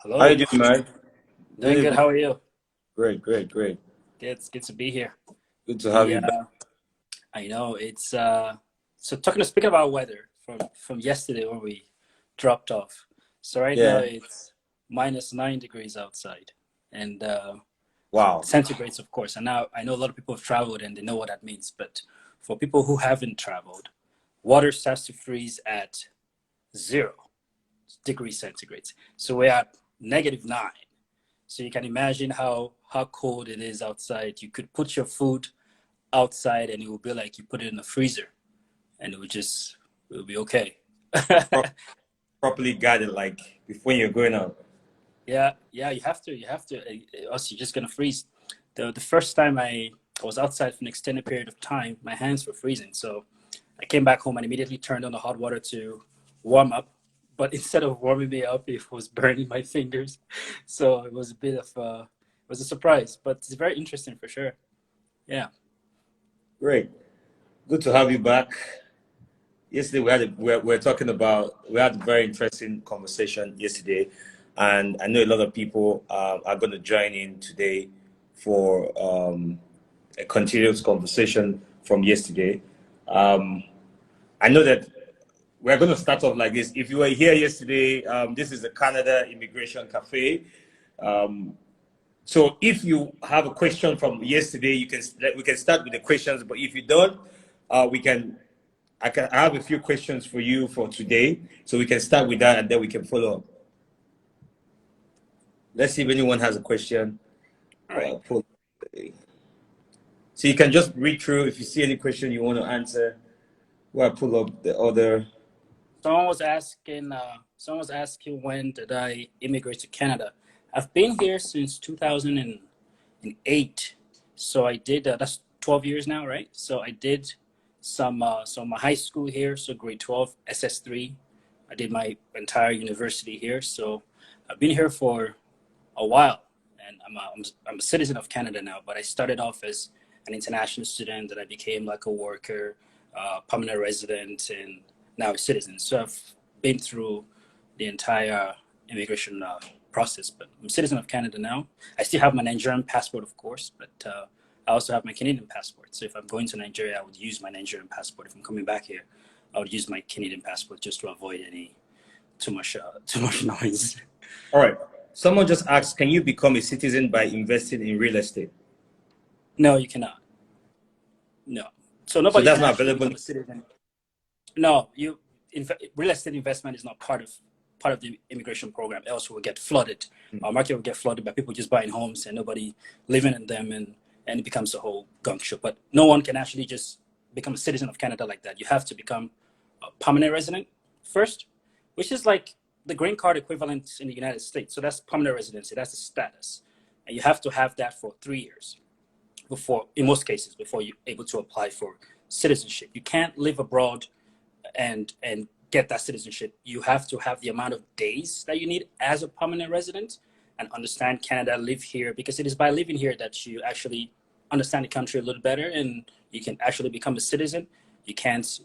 How you Hello, doing, man? Good doing good. evening. How are you? Great, great, great. It's good to be here. Good to have The you back. I know it's so talking speaking about weather from yesterday when we dropped off. So right now Yeah. it's -9 degrees outside and Wow. centigrades, of course. And now I know a lot of people have traveled and they know what that means. But for people who haven't traveled, water starts to freeze at 0 degrees centigrades. So we're at -9. So you can imagine how cold it is outside. You could put your food outside and it would be like you put it in the freezer and it would be okay. Pro- Properly guided, like before you're going out. Yeah, you have to, else you're just gonna freeze. The first time I was outside for an extended period of time, my hands were freezing. So I came back home and immediately turned on the hot water to warm up. But instead of warming me up, it was burning my fingers. So it was a bit of it was a surprise, but it's very interesting for sure. Yeah. Great. Good to have you back. Yesterday we're talking about we had a very interesting conversation yesterday, and I know a lot of people are going to join in today for a continuous conversation from yesterday. Um, I know that we're going to start off like this. If you were here yesterday, this is the Canada Immigration Cafe. Um, so if you have a question from yesterday, we can start with the questions. But if you don't, we can. I have a few questions for you for today, so we can start with that and then we can follow up. Let's see if anyone has a question. All right. Pull. So you can just read through if you see any question you want to answer. While I pull up the other. Someone was asking when did I immigrate to Canada? I've been here since 2008. So I did, that's 12 years now, right? So I did some my high school here, so grade 12, SS3. I did my entire university here. So I've been here for a while, and I'm a citizen of Canada now. But I started off as an international student, then I became like a worker, permanent resident, and now a citizen. So I've been through the entire immigration process. But I'm a citizen of Canada now. I still have my Nigerian passport, of course, but I also have my Canadian passport. So if I'm going to Nigeria, I would use my Nigerian passport. If I'm coming back here, I would use my Canadian passport just to avoid any too much noise. All right. Someone just asked, can you become a citizen by investing in real estate? No, you cannot. No. So So nobody that's can not actually available. become a citizen. No, real estate investment is not part of the immigration program. Else we'll get flooded. Our market will get flooded by people just buying homes and nobody living in them, and it becomes a whole gunk show. But no one can actually just become a citizen of Canada like that. You have to become a permanent resident first, which is like the green card equivalent in the United States. So that's permanent residency. That's the status, and you have to have that for 3 years before, in most cases, before you're able to apply for citizenship. You can't live abroad and get that citizenship. You have to have the amount of days that you need as a permanent resident and understand Canada, live here, because it is by living here that you actually understand the country a little better and you can actually become a citizen. You can't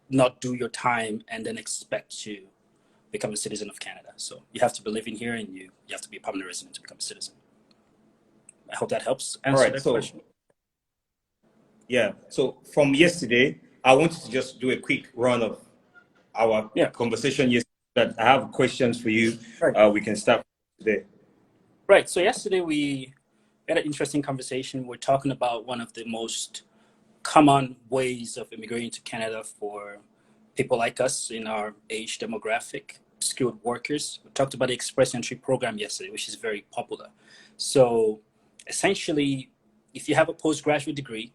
not do your time and then expect to become a citizen of Canada. So you have to be living here and you have to be a permanent resident to become a citizen. I hope that helps All answer right. that So question. yeah. So from yesterday, I wanted to just do a quick run of our Yeah. conversation yesterday. That I have questions for you. Right. We can start today. Right. So yesterday we had an interesting conversation. We're talking about one of the most common ways of immigrating to Canada for people like us in our age demographic, skilled workers. We talked about the Express Entry program yesterday, which is very popular. So essentially, if you have a postgraduate degree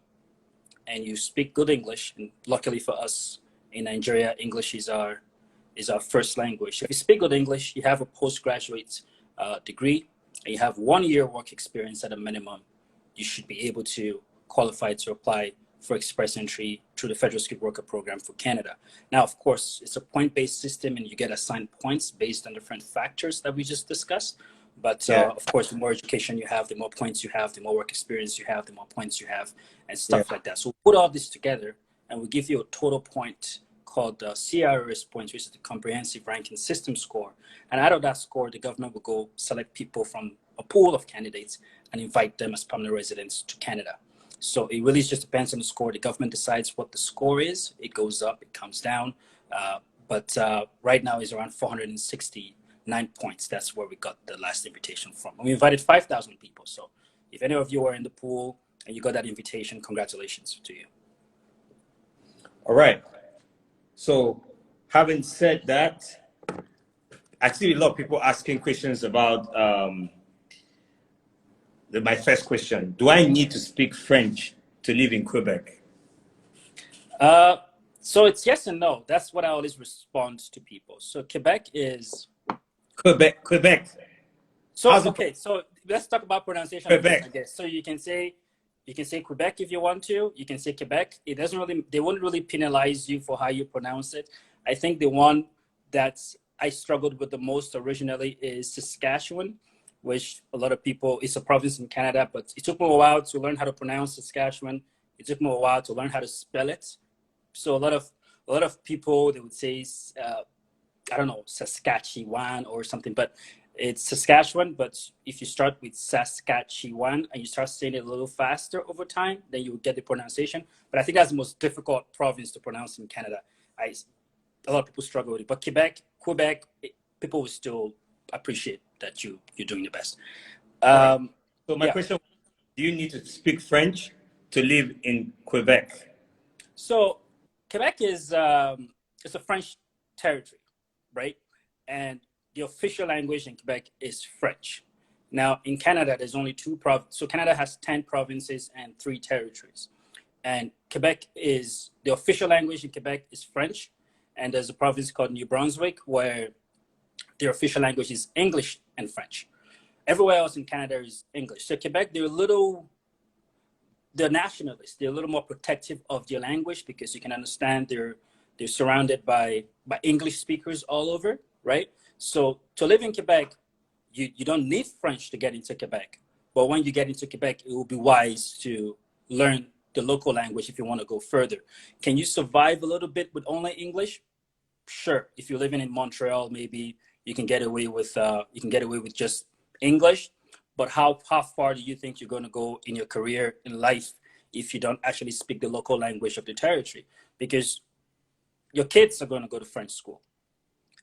and you speak good English, and luckily for us in Nigeria, English is our first language. If you speak good English, you have a postgraduate degree, and you have 1 year work experience at a minimum, you should be able to qualify to apply for express entry through the Federal Skilled Worker Program for Canada. Now, of course, it's a point-based system and you get assigned points based on different factors that we just discussed. But Yeah. of course, the more education you have, the more points you have, the more work experience you have, the more points you have, and Yeah. stuff like that. So we put all this together and we give you a total point called the CRS points, which is the Comprehensive Ranking System score. And out of that score, the government will go select people from a pool of candidates and invite them as permanent residents to Canada. So it really just depends on the score. The government decides what the score is. It goes up, it comes down. But right now is around 469 points. That's where we got the last invitation from. And we invited 5,000 people. So if any of you are in the pool and you got that invitation, congratulations to you. All right. So having said that, I see a lot of people asking questions about my first question. Do I need to speak French to live in Quebec? So it's yes and no. That's what I always respond to people. So Quebec is... Quebec. So, okay, so let's talk about pronunciation. Quebec. I guess. So you can say Quebec if you want to. You can say Quebec. It doesn't really, they won't really penalize you for how you pronounce it. I think the one that I struggled with the most originally is Saskatchewan, which a lot of people, it's a province in Canada, but it took me a while to learn how to pronounce Saskatchewan. It took me a while to learn how to spell it. So a lot of people, they would say, I don't know, Saskatchewan or something, but it's Saskatchewan. But if you start with Saskatchewan and you start saying it a little faster over time, then you will get the pronunciation. But I think that's the most difficult province to pronounce in Canada. A lot of people struggle with it. But Quebec, people will still appreciate that you're doing the best. Right. So my question, do you need to speak French to live in Quebec? So Quebec is it's a French territory, right? And the official language in Quebec is French. Now, in Canada, there's only 2 provinces. So Canada has 10 provinces and 3 territories. And Quebec is, the official language in Quebec is French. And there's a province called New Brunswick where their official language is English and French. Everywhere else in Canada is English. So Quebec, they're nationalists. They're a little more protective of their language because you can understand they're surrounded by English speakers all over, right? So to live in Quebec, you don't need French to get into Quebec. But when you get into Quebec, it will be wise to learn the local language if you want to go further. Can you survive a little bit with only English? Sure. If you're living in Montreal, maybe you can get away with just English. But how far do you think you're going to go in your career in life if you don't actually speak the local language of the territory? Because your kids are going to go to French school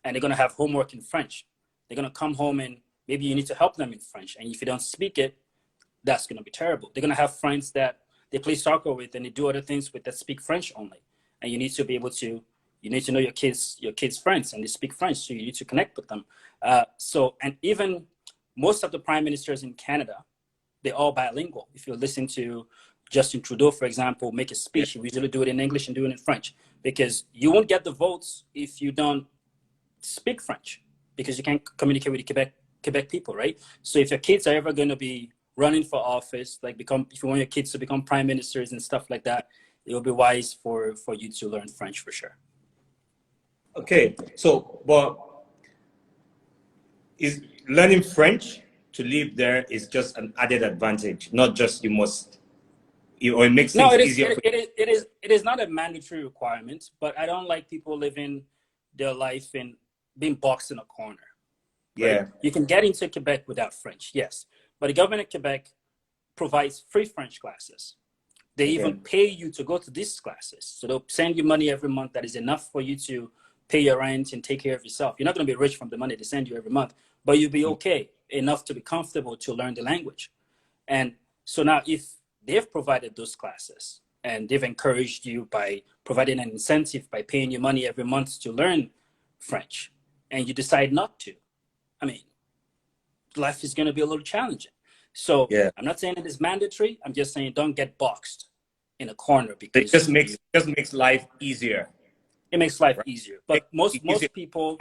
and they're going to have homework in French. They're going to come home and maybe you need to help them in French. And if you don't speak it, that's going to be terrible. They're going to have friends that they play soccer with and they do other things with that speak French only. And you need to be able to, you need to know your kids' friends and they speak French. So you need to connect with them. And even most of the prime ministers in Canada, they're all bilingual. If you listen to Justin Trudeau, for example, make a speech, you usually do it in English and do it in French because you won't get the votes if you don't speak French because you can't communicate with the Quebec people, right? So if your kids are ever going to be running for office, if you want your kids to become prime ministers and stuff like that, it will be wise for you to learn French for sure. Okay, so, but is learning French to live there is just an added advantage, not just you must, or it makes things easier. It is not a mandatory requirement, but I don't like people living their life in being boxed in a corner. Right? Yeah. You can get into Quebec without French, yes. But the government of Quebec provides free French classes. They even pay you to go to these classes. So they'll send you money every month that is enough for you to pay your rent and take care of yourself. You're not going to be rich from the money they send you every month, but you'll be okay enough to be comfortable to learn the language. And so now if they've provided those classes and they've encouraged you by providing an incentive by paying you money every month to learn French, and you decide not to, I mean, life is going to be a little challenging. So I'm not saying it is mandatory. I'm just saying don't get boxed in a corner because it just makes life easier. It makes life easier. But most people,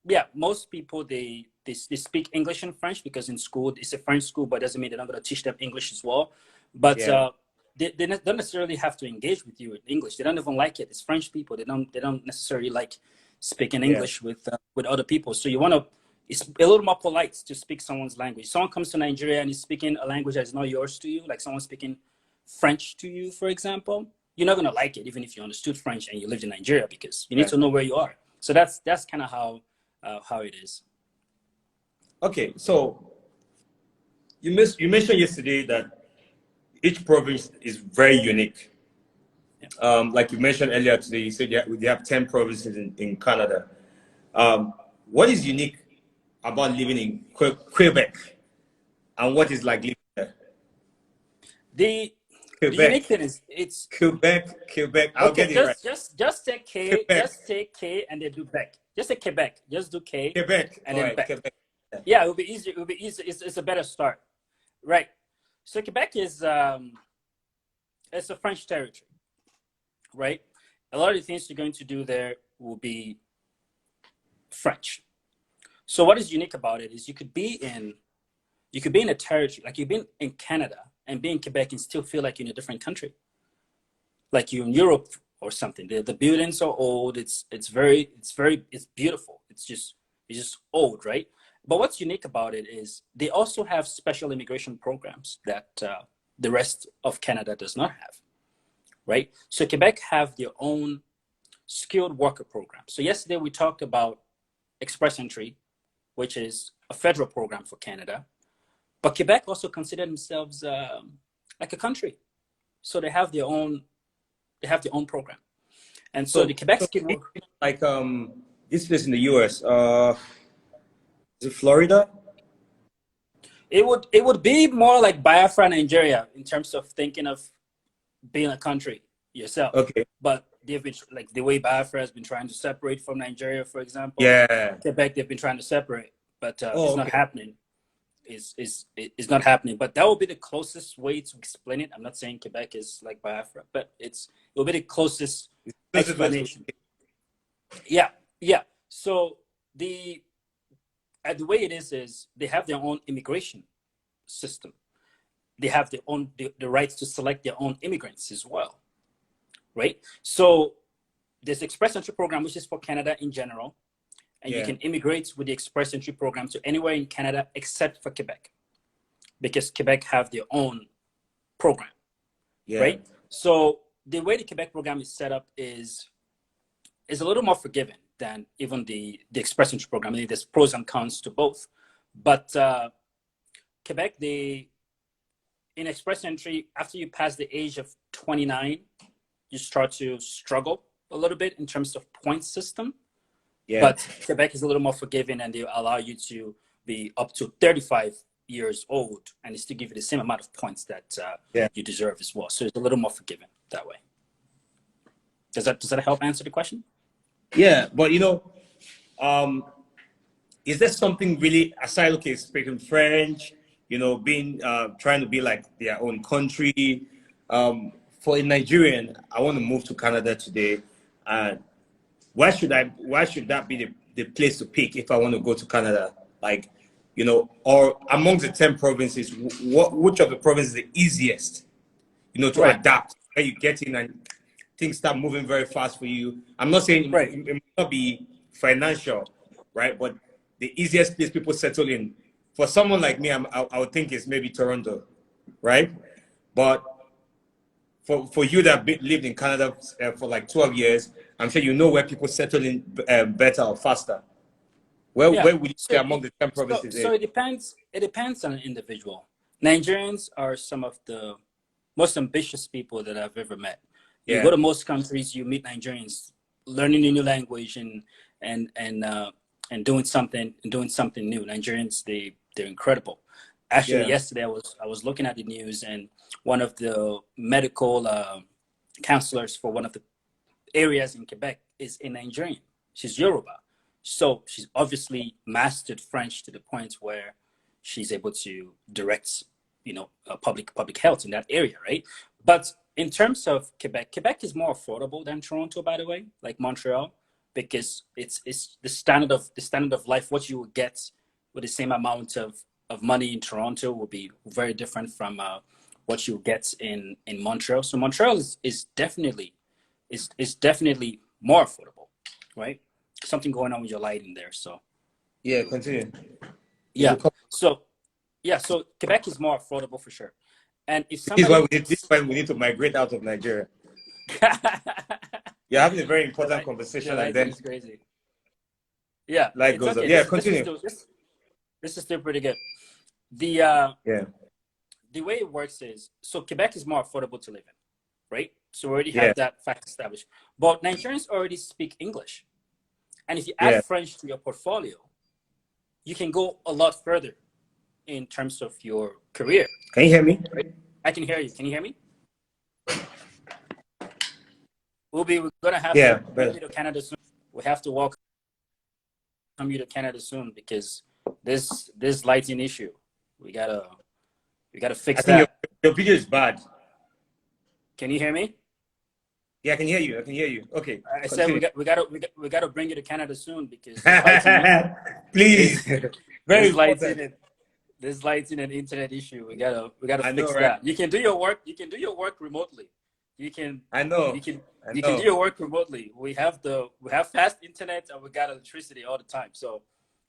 they speak English and French because in school it's a French school, but it doesn't mean they're not going to teach them English as well. But they don't necessarily have to engage with you in English. They don't even like it. It's French people. They don't necessarily like speaking English with other people. So you want to. It's a little more polite to speak someone's language. Someone comes to Nigeria and is speaking a language that is not yours to you, like someone speaking French to you, for example. you're not gonna like it, even if you understood French and you lived in Nigeria, because you need to know where you are. So that's kind of how it is. Okay, so you mentioned yesterday that each province is very unique. Like you mentioned earlier today, you said you have 10 provinces in Canada. What is unique about living in Quebec, and what is like living there? The Quebec, unique thing is it's Quebec. I'll okay. get it right. Just take K, Quebec, just take K, and then do Beck. Just say Quebec. Just do K Quebec. and All then right, Beck. Quebec. Yeah, it will be easier. It will be easy. It's a better start, right? So Quebec is it's a French territory, right? A lot of the things you're going to do there will be French. So what is unique about it is you could be in a territory, like you've been in Canada and be in Quebec and still feel like you're in a different country, like you're in Europe or something. The buildings are old. It's beautiful. It's just old, right? But what's unique about it is they also have special immigration programs that the rest of Canada does not have, right? So Quebec have their own skilled worker program. So yesterday we talked about Express Entry, which is a federal program for Canada, but Quebec also consider themselves like a country. So they have their own program, and so the Quebec skilled work. Like this place in the U.S. Is it Florida? It would be more like Biafra, Nigeria, in terms of thinking of being a country yourself. Okay. But they've been like the way Biafra has been trying to separate from Nigeria, for example. Yeah. Quebec, they've been trying to separate, but it's not Okay. happening. Is not happening. But that will be the closest way to explain it. I'm not saying Quebec is like Biafra, but it will be the closest explanation. Yeah, yeah. So the way it is they have their own immigration system. They have their own the rights to select their own immigrants as well, right? So there's the Express Entry program, which is for Canada in general, and you can immigrate with the Express Entry program to anywhere in Canada except for Quebec, because Quebec have their own program, right? So the way the Quebec program is set up is a little more forgiving than even the Express Entry program. I mean, there's pros and cons to both, but Quebec, in Express Entry, after you pass the age of 29, you start to struggle a little bit in terms of point system. Yeah. But Quebec is a little more forgiving, and they allow you to be up to 35 years old, and they still give you the same amount of points that you deserve as well. So it's a little more forgiving that way. Does that help answer the question? Yeah, but is there something really aside, okay, speaking French, being trying to be like their own country? For a Nigerian, I want to move to Canada today, and why should that be the place to pick if I want to go to Canada? Like, or amongst the 10 provinces, which of the provinces is the easiest, to adapt, where you get in and things start moving very fast for you? I'm not saying it may not be financial, right? But the easiest place people settle in, for someone like me, I would think is maybe Toronto, right? But for you that lived in Canada for like 12 years, I'm sure you know where people settle in better or faster. Where would you say among the 10 provinces? So it depends. It depends on an individual. Nigerians are some of the most ambitious people that I've ever met. You go to most countries, you meet Nigerians learning a new language and doing something new. Nigerians, they're incredible. Actually, yesterday I was looking at the news, and one of the medical counselors for one of the areas in Quebec is a Nigerian. She's Yoruba. So she's obviously mastered French to the point where she's able to direct, public health in that area, right? But in terms of Quebec is more affordable than Toronto, by the way, like Montreal, because it's the standard of life. What you will get with the same amount of money in Toronto will be very different from what you get in Montreal. So Montreal is definitely more affordable, right? Something going on with your lighting there. So continue. So Quebec is more affordable for sure. And if this is why we need to migrate out of Nigeria. You're having a very The important the conversation, and lighting then is crazy. Yeah, light it's goes up. okay. Yeah, This is continue. still this is still pretty good. The uh Yeah, the way it works is, so Quebec is more affordable to live in, right? So we already yeah, have that fact established. But Nigerians already speak English. And if you add yeah. French to your portfolio, you can go a lot further in terms of your career, Can you hear me? right? I can hear you. Can you hear me? We're gonna have to Yeah, bring you better. to Canada soon. We have to welcome you to Canada soon because this lighting issue, we gotta I fix think that. your video is bad. Can you hear me? Yeah, I can hear you. I can hear you. Okay, I said continue. we gotta bring you to Canada soon because this lighting Please, this very this lighting important. and this lighting and internet issue. We gotta I know, fix right? that. You can do your work. You can do your work remotely. You can I know. you can I you can do know. your work remotely. We have fast internet and we got electricity all the time. So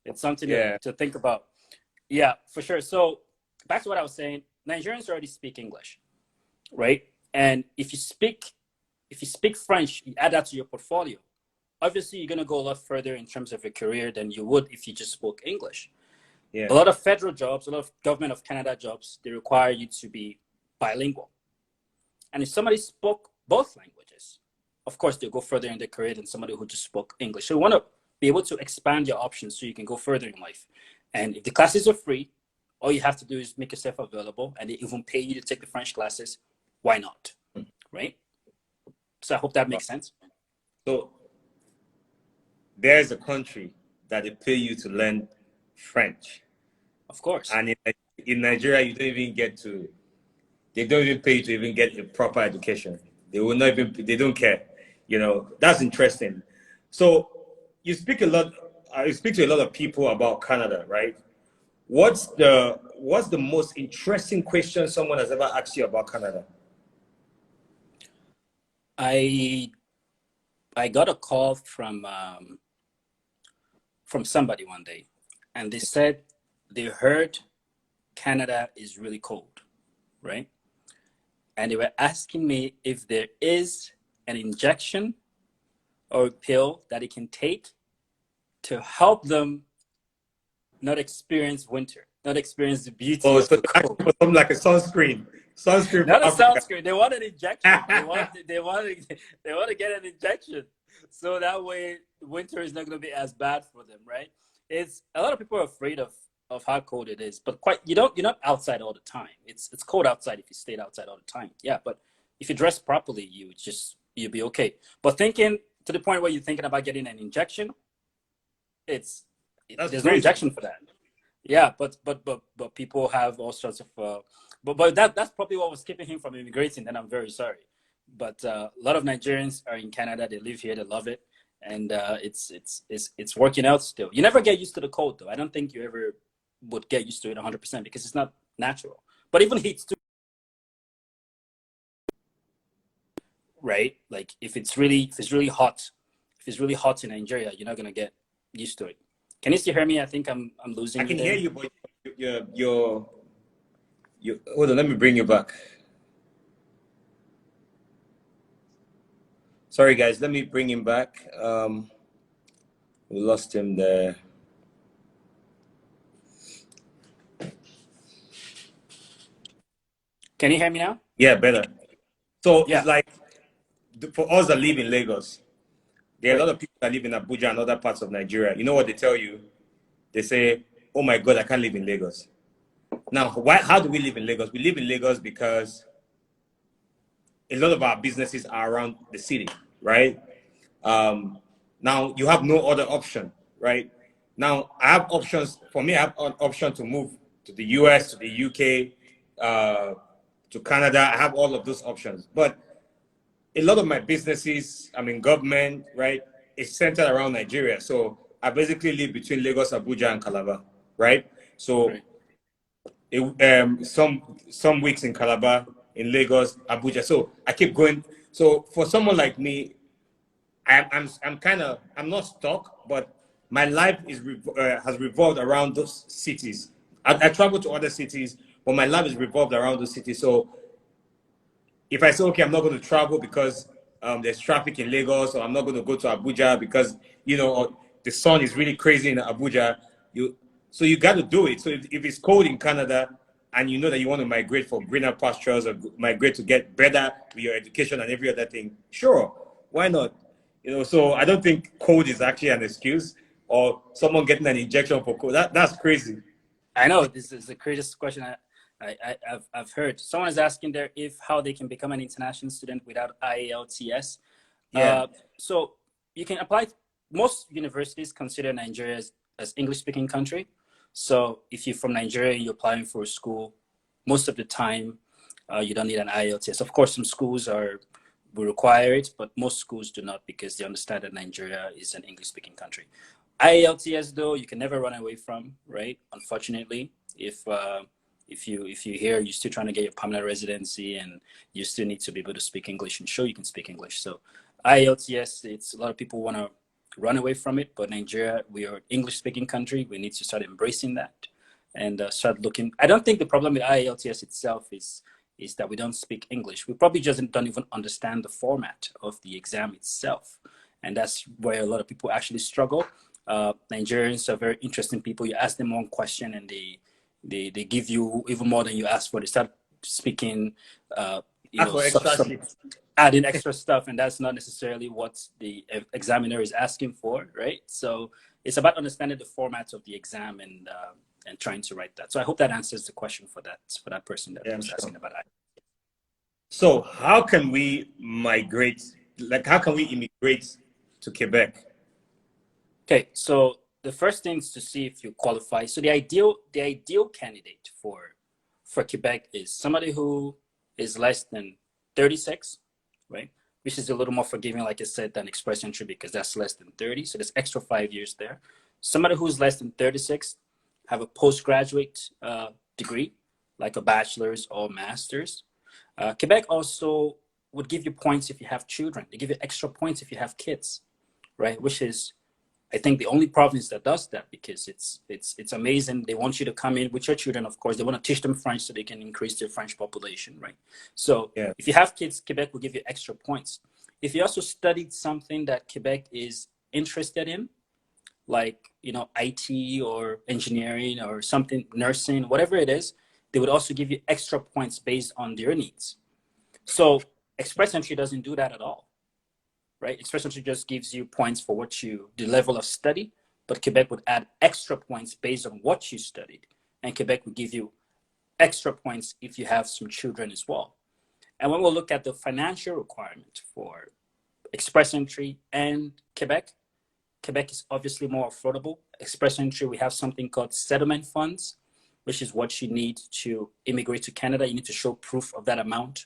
it's something Yeah, to think about. Yeah, for sure. So back to what I was saying. Nigerians already speak English, right? And if you speak French, you add that to your portfolio. Obviously, you're gonna go a lot further in terms of your career than you would if you just spoke English. A yeah. lot of federal jobs, a lot of government of Canada jobs, they require you to be bilingual. And if somebody spoke both languages, of course, they'll go further in their career than somebody who just spoke English. So you want to be able to expand your options so you can go further in life. And if the classes are free, all you have to do is make yourself available and they even pay you to take the French classes. Why not? Right? So I hope that makes sense. So there's a country that they pay you to learn French, Of course. and in Nigeria, you don't even get to. They don't even pay you to even get a proper education. They will not even. They don't care. You know, that's interesting. So you speak a lot. You speak to a lot of people about Canada, right? What's the most interesting question someone has ever asked you about Canada? I I got a call from somebody one day, and they said they heard Canada is really cold, right? And they were asking me if there is an injection or a pill that they can take to help them not experience winter, not experience the beauty Oh, of so the they're asking cold. for something like a sunscreen for Not a Africa. sunscreen. They want an injection. They want to get an injection, so that way winter is not going to be as bad for them, right? It's a lot of people are afraid of how cold it is, but quite you're not outside all the time. It's cold outside if you stayed outside all the time. Yeah, but if you dress properly, you'll be okay. But thinking to the point where you're thinking about getting an injection, That's there's no crazy. injection for that. Yeah, but people have all sorts of but that's probably what was keeping him from immigrating. And I'm very sorry, but a lot of Nigerians are in Canada. They live here. They love it, and it's working out still. You never get used to the cold, though. I don't think you ever would get used to it 100% because it's not natural. But even heat too, right? Like if it's really hot in Nigeria, you're not gonna get used to it. Can you still hear me? I think I'm I losing you can hear there. you, but you hold on, let me bring you back. Sorry guys, let me bring him back. We lost him there. Can you hear me now? Yeah, better. So it's Yeah, like for us that live in Lagos, there are a right. lot of people that live in Abuja and other parts of Nigeria. You know what they tell you? They say, "Oh my God, I can't live in Lagos." Now, why? How do we live in Lagos? We live in Lagos because a lot of our businesses are around the city, right? Um, Now you have no other option, right? Now I have options. For me, I have an option to move to the US, to the UK, to Canada. I have all of those options. But a lot of my businesses, I'm in government, right? It's centered around Nigeria. So I basically live between Lagos, Abuja, and Calabar, right? So Right. some weeks in Calabar, in Lagos, Abuja. So I keep going. So for someone like me, I'm kind of I'm not stuck, but my life has revolved around those cities. I travel to other cities, but my life is revolved around those cities. So if I say okay, I'm not going to travel because there's traffic in Lagos, or I'm not going to go to Abuja because, or the sun is really crazy in Abuja. So you got to do it. So if it's cold in Canada and you know that you want to migrate for greener pastures or migrate to get better with your education and every other thing, sure, why not? So I don't think cold is actually an excuse, or someone getting an injection for cold. That's crazy. I know this is the craziest question I've heard. Someone is asking there if how they can become an international student without IELTS. Yeah. So you can apply. Most universities consider Nigeria as English-speaking country. So if you're from Nigeria and you're applying for a school, most of the time you don't need an IELTS. Of course, some schools will require it, but most schools do not because they understand that Nigeria is an English-speaking country. IELTS though, you can never run away from, right? Unfortunately, if you're here, you're still trying to get your permanent residency, and you still need to be able to speak English and show you can speak English. So IELTS, it's a lot of people want to run away from it, but Nigeria, we are an English-speaking country. We need to start embracing that and start looking. I don't think the problem with IELTS itself is that we don't speak English. We probably just don't even understand the format of the exam itself, and that's where a lot of people actually struggle. Nigerians are very interesting people. You ask them one question and they give you even more than you ask for. They start speaking, adding extra stuff, and that's not necessarily what the examiner is asking for, right? So it's about understanding the format of the exam and trying to write that. So I hope that answers the question for that person that was asking about it. So how can we migrate? Like, how can we immigrate to Quebec? Okay, so the first thing is to see if you qualify. So the ideal candidate for Quebec is somebody who is less than 36, right? Which is a little more forgiving, like I said, than express entry because that's less than 30. So there's extra 5 years there. Somebody who's less than 36, have a postgraduate degree, like a bachelor's or master's. Quebec also would give you points if you have children. They give you extra points if you have kids, right? Which is, I think, the only province that does that because it's amazing. They want you to come in with your children, of course. They want to teach them French so they can increase their French population, right? So if you have kids, Quebec will give you extra points. If you also studied something that Quebec is interested in, like, IT or engineering or something, nursing, whatever it is, they would also give you extra points based on their needs. So express entry doesn't do that at all. Right? Express entry just gives you points for the level of study, but Quebec would add extra points based on what you studied. And Quebec would give you extra points if you have some children as well. And when we look at the financial requirement for express entry and Quebec is obviously more affordable. Express entry, we have something called settlement funds, which is what you need to immigrate to Canada. You need to show proof of that amount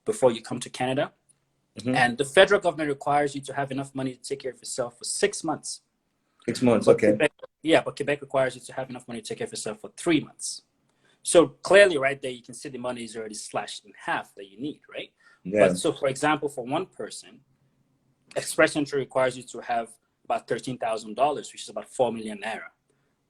before you come to Canada. Mm-hmm. And the federal government requires you to have enough money to take care of yourself for 6 months. 6 months, but okay. But Quebec requires you to have enough money to take care of yourself for 3 months. So clearly right there, you can see the money is already slashed in half that you need, right? Yeah. But so for example, for one person, express entry requires you to have about $13,000, which is about 4 million naira.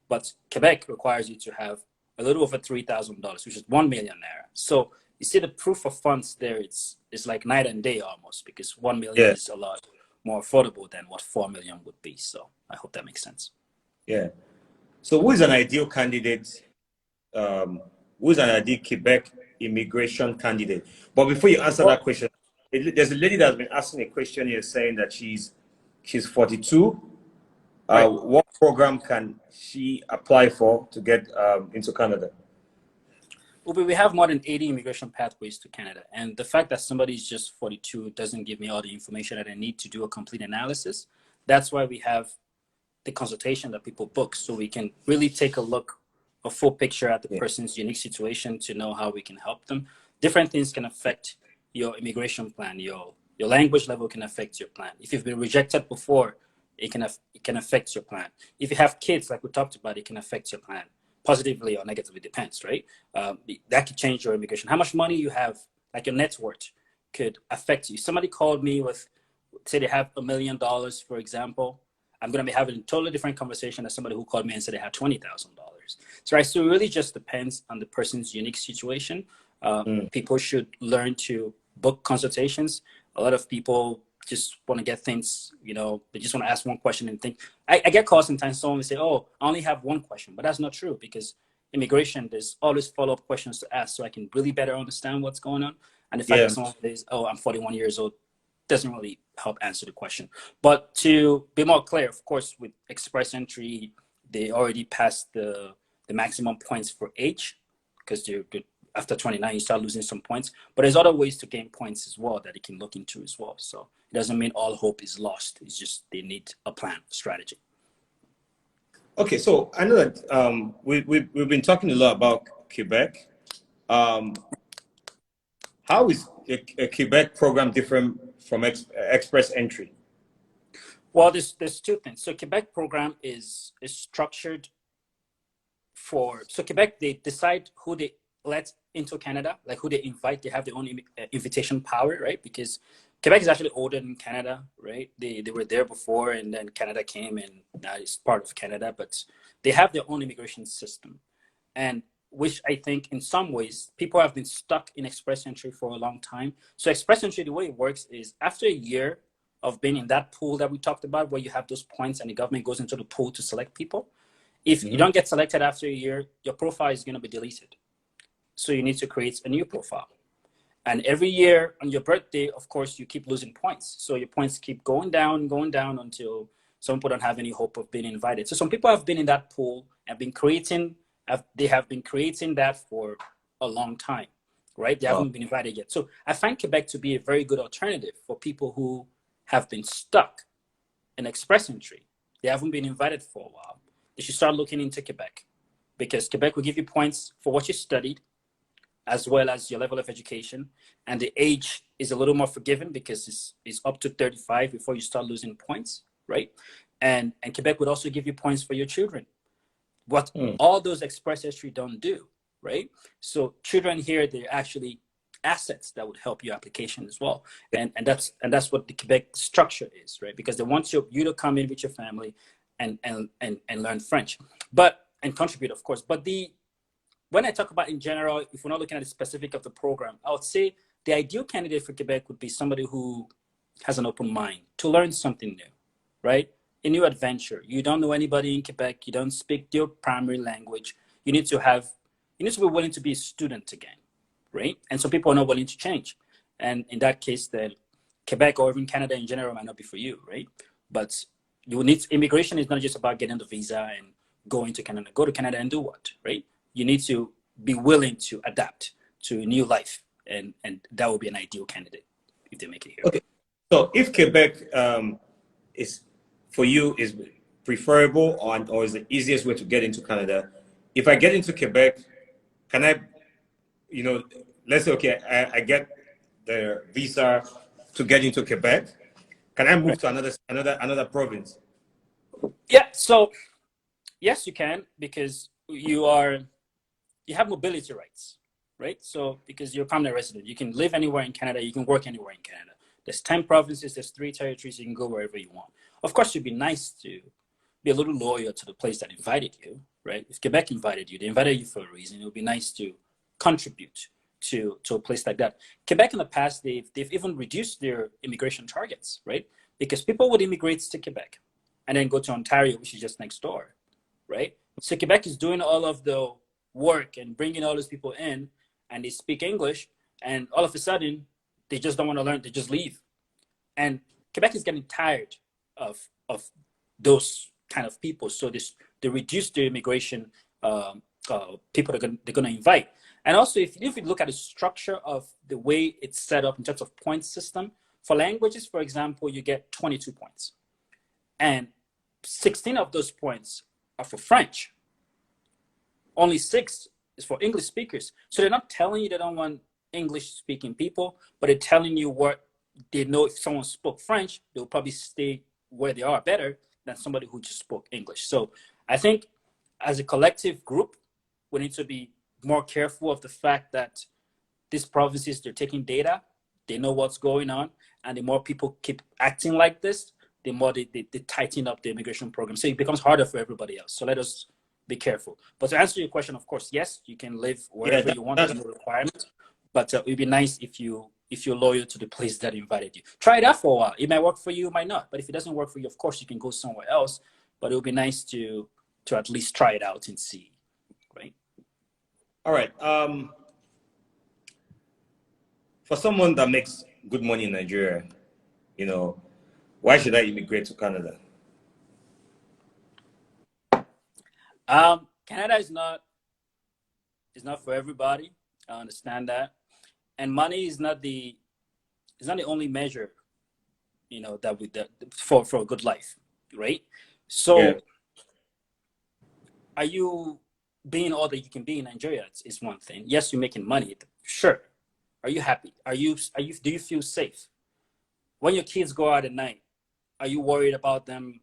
But Quebec requires you to have a little over $3,000, which is 1 million naira. So you see the proof of funds there, it's like night and day almost, because 1 million is a lot more affordable than what 4 million would be. So I hope that makes sense. Yeah. So who is an ideal candidate? Who is an ideal Quebec immigration candidate? But before you answer that question, there's a lady that's been asking a question here saying that she's 42. Right. What program can she apply for to get into Canada? Well, we have more than 80 immigration pathways to Canada. And the fact that somebody is just 42 doesn't give me all the information that I need to do a complete analysis. That's why we have the consultation that people book, so we can really take a look, a full picture at the person's unique situation to know how we can help them. Different things can affect your immigration plan. Your language level can affect your plan. If you've been rejected before, it can affect your plan. If you have kids, like we talked about, it can affect your plan. Positively or negatively, depends, right? That could change your immigration. How much money you have, like your net worth, could affect you. Somebody called me with, say they have $1 million, for example. I'm going to be having a totally different conversation as somebody who called me and said they had $20,000. So, right, so it really just depends on the person's unique situation. People should learn to book consultations. A lot of people just want to get things, they just want to ask one question and think. I get calls sometimes, someone will say, oh, I only have one question, but that's not true, because immigration, there's always follow-up questions to ask so I can really better understand what's going on. And the fact that someone says, oh, I'm 41 years old, doesn't really help answer the question. But to be more clear, of course, with express entry, they already passed the maximum points for age, because after 29, you start losing some points. But there's other ways to gain points as well that they can look into as well. So it doesn't mean all hope is lost. It's just they need a plan, strategy. Okay, so I know that we've been talking a lot about Quebec. How is a Quebec program different from express entry? Well, there's two things. So Quebec program is structured for, so Quebec, they decide who they let into Canada, like who they invite. They have their own invitation power, right? Because Quebec is actually older than Canada, right? They were there before, and then Canada came, and now it's part of Canada, but they have their own immigration system. And which I think in some ways, people have been stuck in express entry for a long time. So express entry, the way it works is after a year of being in that pool that we talked about, where you have those points and the government goes into the pool to select people, if you don't get selected after a year, your profile is going to be deleted. So you need to create a new profile. And every year on your birthday, of course, you keep losing points. So your points keep going down until some people don't have any hope of being invited. So some people have been in that pool and they have been creating that for a long time, right? They haven't been invited yet. So I find Quebec to be a very good alternative for people who have been stuck in express entry. They haven't been invited for a while. They should start looking into Quebec, because Quebec will give you points for what you studied, as well as your level of education. And the age is a little more forgiving, because it's up to 35 before you start losing points, right? And Quebec would also give you points for your children. What all those express entry don't do, right? So children here, they're actually assets that would help your application as well. And that's what the Quebec structure is, right? Because they want you to come in with your family and learn French, and contribute, of course. But when I talk about in general, if we're not looking at the specific of the program, I would say the ideal candidate for Quebec would be somebody who has an open mind to learn something new, right? A new adventure. You don't know anybody in Quebec. You don't speak your primary language. You need to be willing to be a student again, right? And some people are not willing to change. And in that case, then Quebec or even Canada in general might not be for you, right? But you will need immigration is not just about getting the visa and going to Canada. Go to Canada and do what, right? You need to be willing to adapt to a new life, and that will be an ideal candidate if they make it here. Okay, so if Quebec is for you is preferable or is the easiest way to get into Canada, if I get into Quebec, can I, let's say, okay, I get the visa to get into Quebec. Can I move to another province? Yeah. So yes, you can, because you have mobility rights, right? So because you're a permanent resident, you can live anywhere in Canada, you can work anywhere in Canada. There's 10 provinces, there's 3 territories, you can go wherever you want. Of course, it'd be nice to be a little loyal to the place that invited you, right? If Quebec invited you, they invited you for a reason. It would be nice to contribute to a place like that. Quebec in the past, they've even reduced their immigration targets, right? Because people would immigrate to Quebec and then go to Ontario, which is just next door, right? So Quebec is doing all of the work and bringing all those people in, and they speak English, and all of a sudden they just don't want to learn. They just leave. And Quebec is getting tired of those kind of people. So they reduce their immigration people they're going to invite. And also, if you look at the structure of the way it's set up in terms of point system, for languages, for example, you get 22 points. And 16 of those points are for French. Only 6 is for English speakers. So they're not telling you they don't want English-speaking people, but they're telling you what they know. If someone spoke French, they'll probably stay where they are better than somebody who just spoke English. So I think as a collective group, we need to be more careful of the fact that these provinces, they're taking data, they know what's going on, and the more people keep acting like this, the more they tighten up the immigration program. So it becomes harder for everybody else. So let us be careful. But to answer your question, of course, yes, you can live wherever you want, there's no requirement. But it would be nice if you if you're loyal to the place that invited you. Try it out for a while. It might work for you, it might not. But if it doesn't work for you, of course, you can go somewhere else. But it would be nice to at least try it out and see, right? All right. For someone that makes good money in Nigeria, why should I immigrate to Canada? Canada is not for everybody. I understand that, and money is not the only measure, that for a good life, right? So, Yeah. are you being all that you can be in Nigeria? Is one thing. Yes, you're making money. Sure. Are you happy? Do you feel safe? When your kids go out at night, are you worried about them?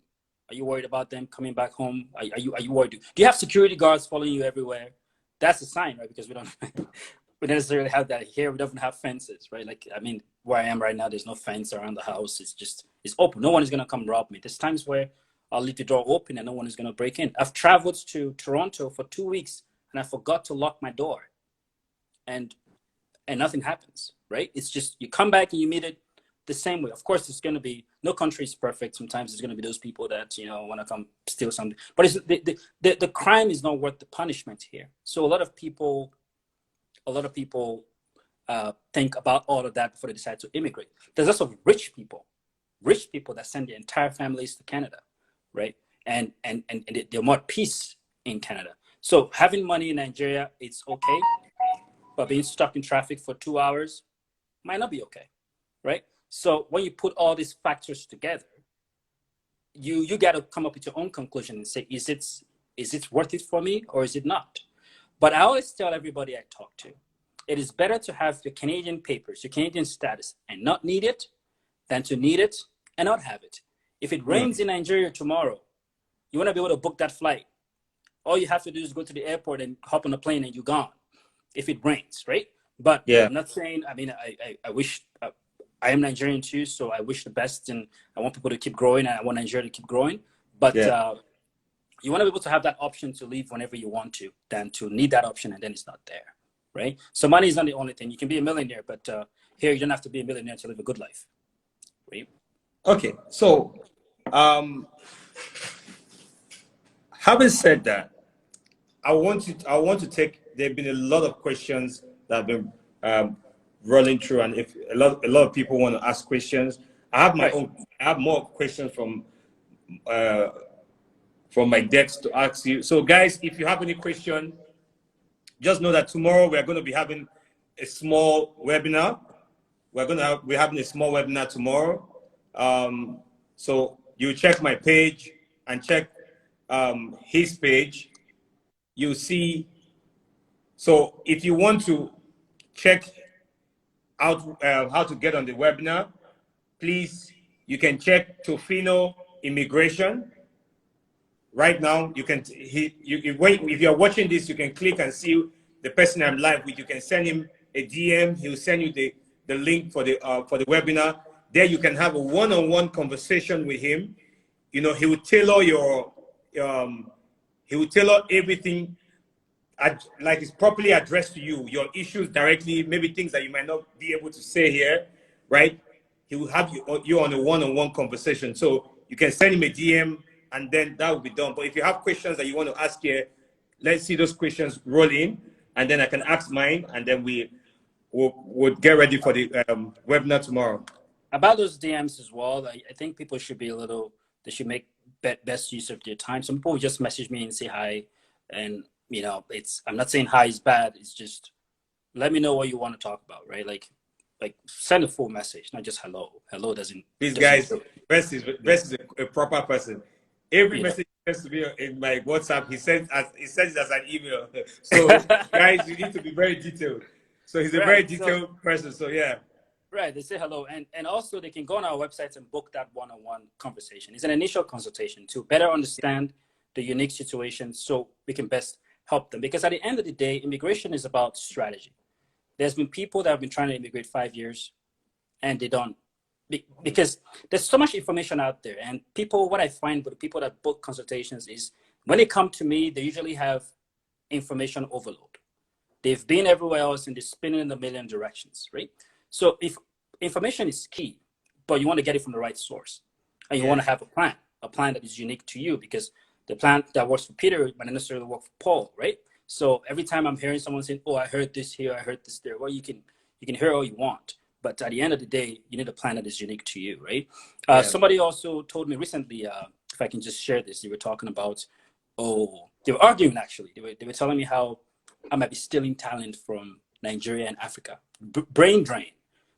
Are you worried about them coming back home? Are you worried? Do you have security guards following you everywhere? That's a sign, right? Because we don't necessarily have that here. We don't have fences, right? Like, I mean, where I am right now, there's no fence around the house. It's open. No one is gonna come rob me. There's times where I'll leave the door open and no one is gonna break in. I've traveled to Toronto for 2 weeks and I forgot to lock my door, and nothing happens, right? It's just you come back and you meet it the same way. Of course, it's going to be, no country is perfect. Sometimes there's going to be those people that want to come steal something, but it's the crime is not worth the punishment here. So a lot of people think about all of that before they decide to immigrate. There's also rich people that send their entire families to Canada, right? And they want peace in Canada. So having money in Nigeria, it's okay, but being stuck in traffic for 2 hours might not be okay, right? So when you put all these factors together, you got to come up with your own conclusion and say, is it worth it for me or is it not? But I always tell everybody I talk to, it is better to have your Canadian papers, your Canadian status, and not need it than to need it and not have it. If it rains in Nigeria tomorrow, you want to be able to book that flight. All you have to do is go to the airport and hop on a plane and you're gone. If it rains, right? But Yeah. I'm not saying, I mean, I wish, I am Nigerian too, so I wish the best, and I want people to keep growing, and I want Nigeria to keep growing. But you want to be able to have that option to leave whenever you want to, than to need that option and then it's not there, right? So money is not the only thing. You can be a millionaire, but here you don't have to be a millionaire to live a good life, right? Okay. So, having said that, I want to take. There have been a lot of questions that have been rolling through, and if a lot of people want to ask questions, I have my own. I have more questions from my decks to ask you. So, guys, if you have any question, just know that tomorrow we are going to be having a small webinar. We're having a small webinar tomorrow. So you check my page and check his page. You see. So if you want to check out how to get on the webinar, please, you can check Tofino Immigration. Right now, you can if you're watching this, you can click and see the person I'm live with. You can send him a DM. He'll send you the link for the webinar. There you can have a one-on-one conversation with him. He will tailor he will tailor everything like it's properly addressed to you, your issues directly, maybe things that you might not be able to say here, right? He will have you on a one-on-one conversation. So you can send him a DM and then that will be done. But if you have questions that you want to ask here, let's see those questions roll in and then I can ask mine and then we'll get ready for the webinar tomorrow. About those DMs as well, I think people should be they should make best use of their time. Some people just message me and say hi, and I'm not saying hi is bad. It's just let me know what you want to talk about, right? Like send a full message, not just hello. Hello doesn't. These guys, Best is a proper person. Every message has to be in my WhatsApp. He sends it as an email. So guys, you need to be very detailed. So he's a very detailed person. So yeah. Right, they say hello, and also they can go on our website and book that one-on-one conversation. It's an initial consultation to better understand the unique situation so we can best help them. Because at the end of the day, immigration is about strategy. There's been people that have been trying to immigrate 5 years and they don't, because there's so much information out there. And what I find with the people that book consultations is when they come to me, they usually have information overload. They've been everywhere else and they're spinning in a million directions, right? So if information is key, but you want to get it from the right source, and you want to have a plan that is unique to you, because the plan that works for Peter might not necessarily work for Paul, right? So every time I'm hearing someone saying, "Oh, I heard this here, I heard this there," well, you can hear all you want, but at the end of the day, you need a plan that is unique to you, right? Somebody also told me recently, if I can just share this, they were talking about, they were arguing actually. They were telling me how I might be stealing talent from Nigeria and Africa. Brain drain.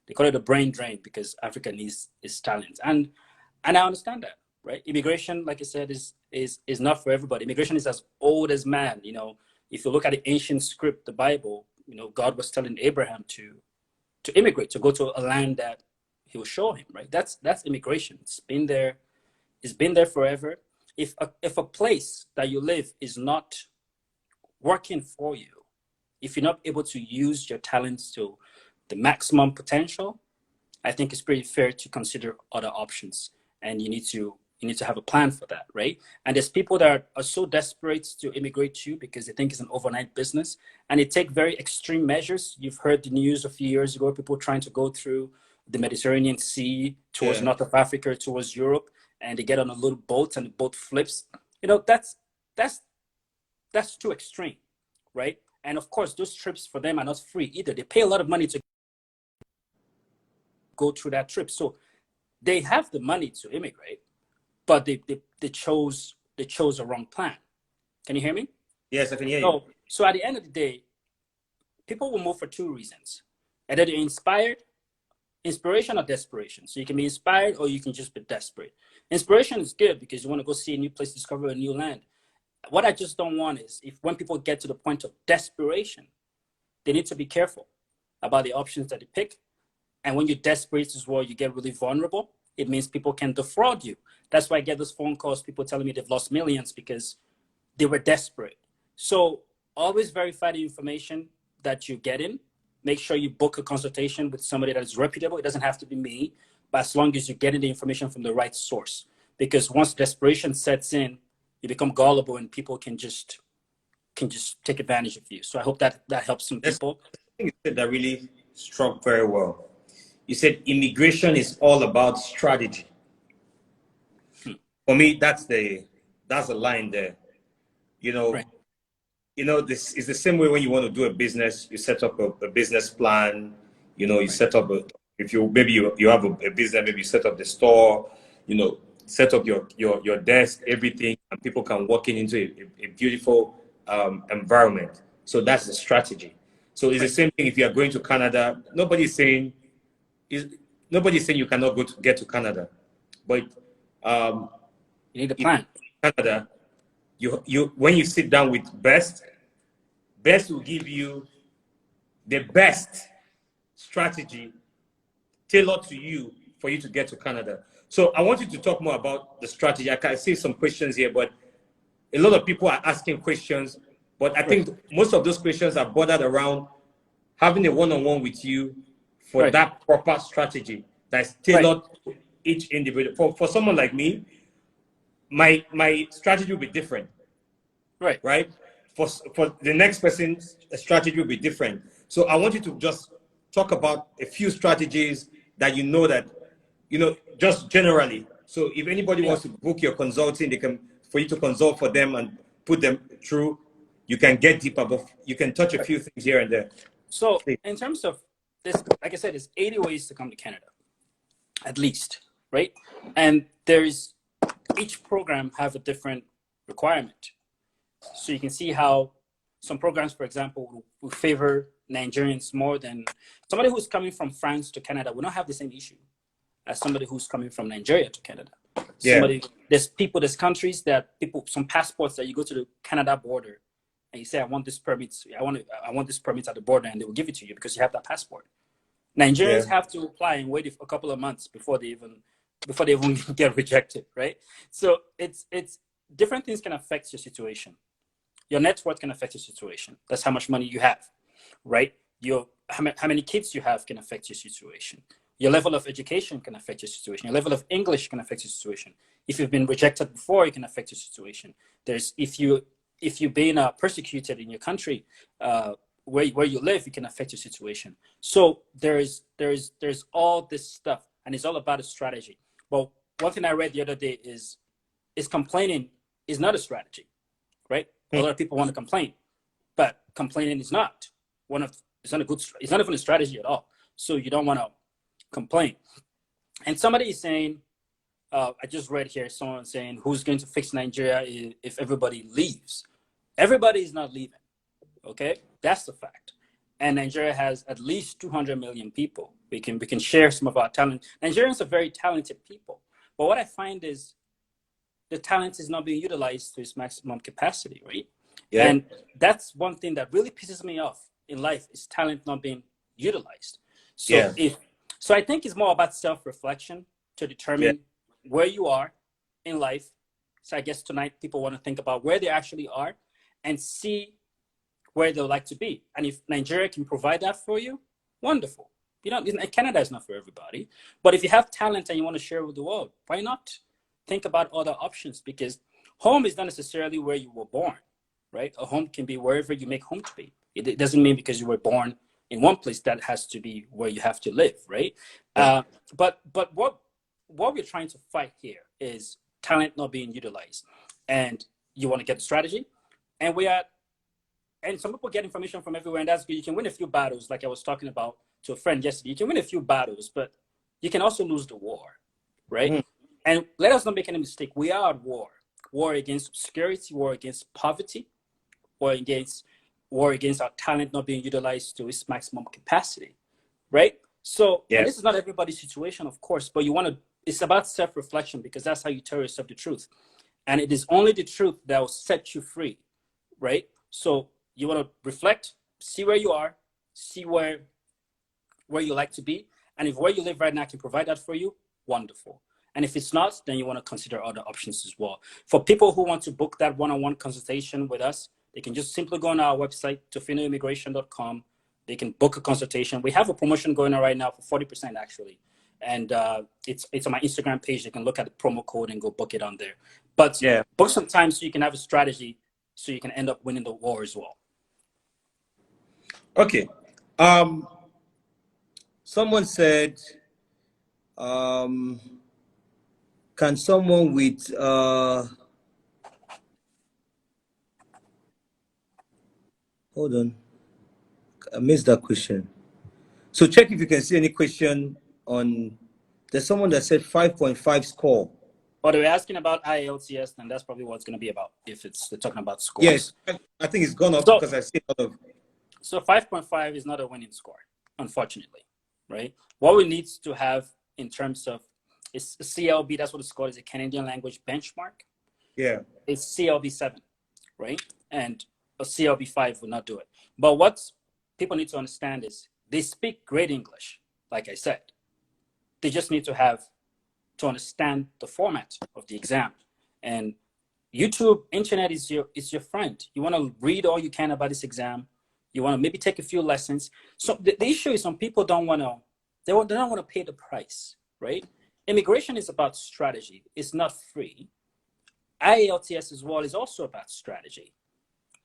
They call it a brain drain because Africa needs its talent, and I understand that, right? Immigration, like I said, is not for everybody. Immigration is as old as man. You know, if you look at the ancient script, the Bible, you know, God was telling Abraham to immigrate, to go to a land that He will show him, right? That's immigration. It's been there. It's been there forever. If a place that you live is not working for you, if you're not able to use your talents to the maximum potential, I think it's pretty fair to consider other options, and you need to have a plan for that, right? And there's people that are so desperate to immigrate to you because they think it's an overnight business, and they take very extreme measures. You've heard the news a few years ago, people trying to go through the Mediterranean Sea towards North of Africa, towards Europe, and they get on a little boat and the boat flips. You know, that's too extreme, right? And of course, those trips for them are not free either. They pay a lot of money to go through that trip. So they have the money to immigrate, but they chose a wrong plan. Can you hear me? Yes, I can hear you. So at the end of the day, people will move for two reasons. Either they're inspired, inspiration or desperation. So you can be inspired or you can just be desperate. Inspiration is good because you want to go see a new place, discover a new land. What I just don't want is when people get to the point of desperation, they need to be careful about the options that they pick. And when you're desperate as well, you get really vulnerable. It means people can defraud you. That's why I get those phone calls, people telling me they've lost millions because they were desperate. So always verify the information that you get in. Make sure you book a consultation with somebody that is reputable. It doesn't have to be me, but as long as you're getting the information from the right source. Because once desperation sets in, you become gullible and people can just take advantage of you. So I hope that helps some people. I think you said that really struck very well. You said immigration is all about strategy. For me, that's the line there. You know, Right. You know, this is the same way when you want to do a business, you set up a business plan. You know, you set up if you have a business, maybe you set up the store. You know, set up your desk, everything, and people can walk into a beautiful environment. So that's the strategy. So it's the same thing if you are going to Canada. Nobody's saying you cannot get to Canada, but You need a plan. Canada, you when you sit down with best will give you the best strategy tailored to you for you to get to Canada. So I want you to talk more about the strategy. I can see some questions here, but a lot of people are asking questions, but I think most of those questions are bordered around having a one-on-one with you for that proper strategy that's tailored to each individual. For someone like me, my strategy will be different. Right? For the next person, a strategy will be different. So I want you to just talk about a few strategies that just generally. So if anybody wants to book your consulting, for you to consult for them and put them through, you can get deeper, but you can touch a few things here and there. So in terms of this, like I said, there's 80 ways to come to Canada, at least, right? And each program have a different requirement. So you can see how some programs, for example, will favor Nigerians more than somebody who's coming from France to Canada will not have the same issue as somebody who's coming from Nigeria to Canada. There's countries that some passports that you go to the Canada border and you say, I want this permit. I want this permit at the border, and they will give it to you because you have that passport. Nigerians have to apply and wait a couple of months before they even get rejected, right? So it's different things can affect your situation. Your net worth can affect your situation. That's how much money you have, right? How many kids you have can affect your situation. Your level of education can affect your situation. Your level of English can affect your situation. If you've been rejected before, it can affect your situation. If you've been persecuted in your country, where you live, it can affect your situation. So there's all this stuff, and it's all about a strategy. But one thing I read the other day is complaining is not a strategy, right? A lot of people want to complain, but complaining is not it's not even a strategy at all. So you don't want to complain. And somebody is saying, I just read here someone saying, who's going to fix Nigeria if everybody leaves? Everybody is not leaving. Okay, that's the fact. And Nigeria has at least 200 million people. We can share some of our talent. Nigerians are very talented people, but what I find is the talent is not being utilized to its maximum capacity, right? Yeah. And that's one thing that really pisses me off in life is talent not being utilized. So I think it's more about self-reflection to determine where you are in life. So I guess tonight people want to think about where they actually are and see where they'd like to be. And if Nigeria can provide that for you, wonderful. Canada is not for everybody. But if you have talent and you want to share with the world, why not think about other options? Because home is not necessarily where you were born, right? A home can be wherever you make home to be. It doesn't mean because you were born in one place that has to be where you have to live, right? But what we're trying to fight here is talent not being utilized. And you want to get a strategy. And some people get information from everywhere, and that's good. You can win a few battles, like I was talking about to a friend yesterday. You can win a few battles, but you can also lose the war, right? And let us not make any mistake. We are at war. War against obscurity, war against poverty, war against our talent not being utilized to its maximum capacity, right? So and this is not everybody's situation, of course, but it's about self-reflection because that's how you tell yourself the truth. And it is only the truth that will set you free, right? So you want to reflect, see where you are, see where you like to be. And if where you live right now can provide that for you, wonderful. And if it's not, then you want to consider other options as well. For people who want to book that one-on-one consultation with us, they can just simply go on our website, tofinoimmigration.com. They can book a consultation. We have a promotion going on right now for 40% actually. And it's on my Instagram page. You can look at the promo code and go book it on there. But book some time so you can have a strategy so you can end up winning the war as well. Okay. Someone said, can someone with hold on, I missed that question. So check if you can see any question on. There's someone that said 5.5 score. Oh, they were asking about Ielts, and that's probably what it's going to be about if they're talking about scores. Yes, I think it's gone up because I see a lot of. So 5.5 is not a winning score, unfortunately, right? What we need to have in terms of is CLB, that's what it's called, is a Canadian language benchmark. Yeah. It's CLB 7, right? And a CLB 5 will not do it. But what people need to understand is they speak great English, like I said. They just need to understand the format of the exam. And YouTube, internet is your friend. You want to read all you can about this exam. You want to maybe take a few lessons. So the issue is some people don't want to pay the price, right? Immigration is about strategy. It's not free. IELTS as well is also about strategy,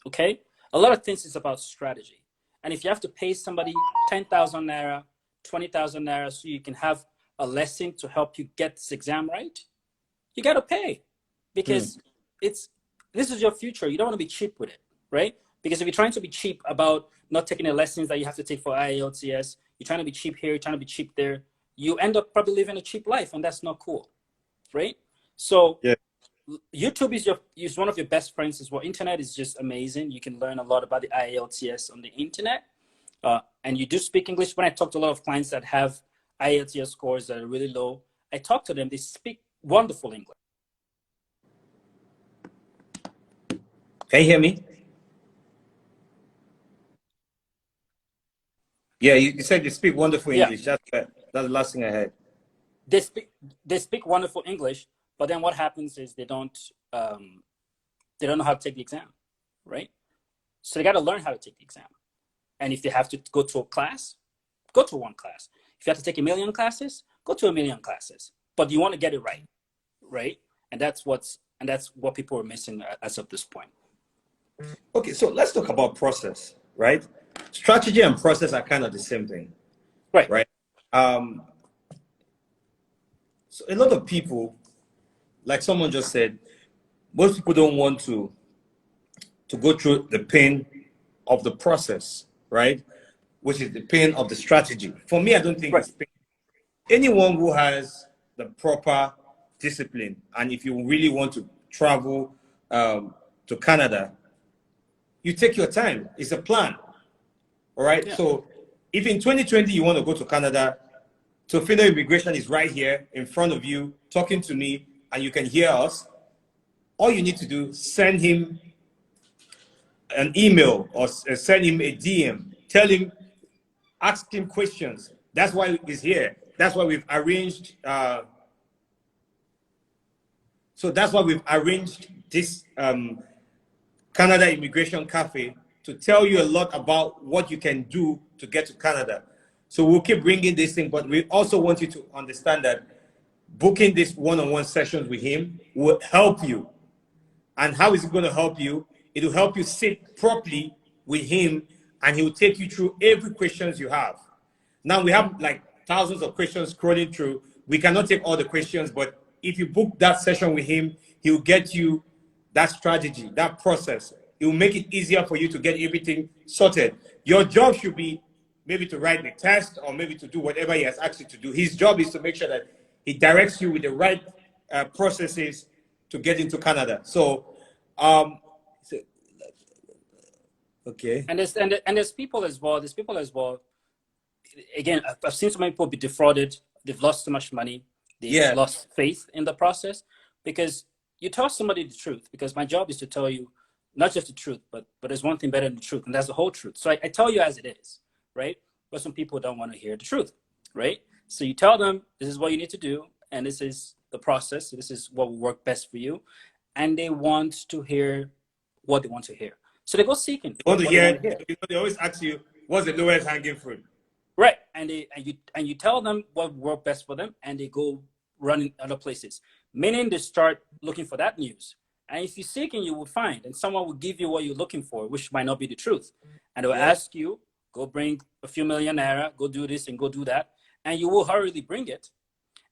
okay? A lot of things is about strategy. And if you have to pay somebody 10,000 Naira, 20,000 Naira so you can have a lesson to help you get this exam right, you got to pay because this is your future. You don't want to be cheap with it, right? Because if you're trying to be cheap about not taking the lessons that you have to take for IELTS, you're trying to be cheap here, you're trying to be cheap there, you end up probably living a cheap life, and that's not cool, right? So YouTube is one of your best friends as well. Internet is just amazing. You can learn a lot about the IELTS on the internet. And you do speak English. When I talk to a lot of clients that have IELTS scores that are really low, I talk to them, they speak wonderful English. Can you hear me? Yeah, you said you speak wonderful English. That's the last thing I heard. They speak wonderful English, but then what happens is they don't know how to take the exam, right? So they got to learn how to take the exam. And if they have to go to a class, go to one class. If you have to take 1 million classes, go to 1 million classes. But you want to get it right, right? And that's what people are missing as of this point. Okay, so let's talk about process, right? strategy and process are kind of the same thing, Right. right? So a lot of people, like someone just said, most people don't want to go through the pain of the process, right? Which is the pain of the strategy. For me, I don't think Right. it's pain. Anyone who has the proper discipline, and if you really want to travel to Canada, you take your time. It's a plan, all right? Yeah. So if in 2020 you want to go to Canada, Tofino Immigration is right here in front of you, talking to me, and you can hear us. All you need to do, send him an email or send him a DM. Tell him, ask him questions. That's why he's here. That's why we've arranged. So that's why we've arranged this Canada Immigration Cafe to tell you a lot about what you can do to get to Canada. So we'll keep bringing this thing, but we also want you to understand that booking this one-on-one sessions with him will help you. And how is it going to help you? It will help you sit properly with him, and he will take you through every questions you have. Now we have like thousands of questions scrolling through. We cannot take all the questions, but if you book that session with him, he will get you that strategy, that process. It will make it easier for you to get everything sorted. Your job should be maybe to write the test or maybe to do whatever he has asked you to do. His job is to make sure that he directs you with the right processes to get into Canada. So, okay. And there's people as well. There's people as well. Again, I've seen so many people be defrauded. They've lost so much money. They've lost faith in the process because you tell somebody the truth. Because my job is to tell you not just the truth, but there's one thing better than the truth, and that's the whole truth. So I tell you as it is, right? But some people don't want to hear the truth, right? So you tell them this is what you need to do, and this is the process. This is what will work best for you, and they want to hear what they want to hear. So they go seeking. They want to hear. They always ask you, "What's the lowest hanging fruit?" Right, and you tell them what worked best for them, and they go running other places. Meaning they start looking for that news. And if you seek, and you will find, and someone will give you what you're looking for, which might not be the truth. And they'll ask you, go bring a few million naira, go do this and go do that, and you will hurriedly bring it.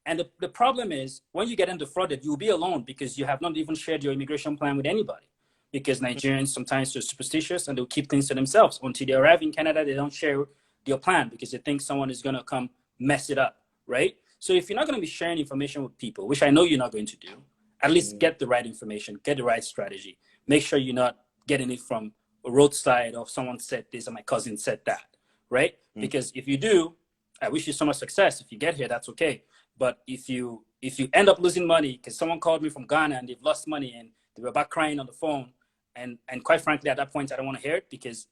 And the problem is, when you get defrauded, you'll be alone because you have not even shared your immigration plan with anybody. Because Nigerians sometimes are superstitious and they'll keep things to themselves. Until they arrive in Canada, they don't share your plan because they think someone is going to come mess it up, right? So if you're not going to be sharing information with people, which I know you're not going to do, at least get the right information, get the right strategy. Make sure you're not getting it from a roadside or someone said this or my cousin said that, right? Because if you do, I wish you so much success. If you get here, that's okay. But if you end up losing money, because someone called me from Ghana and they've lost money and they were back crying on the phone, and quite frankly, at that point, I don't want to hear it because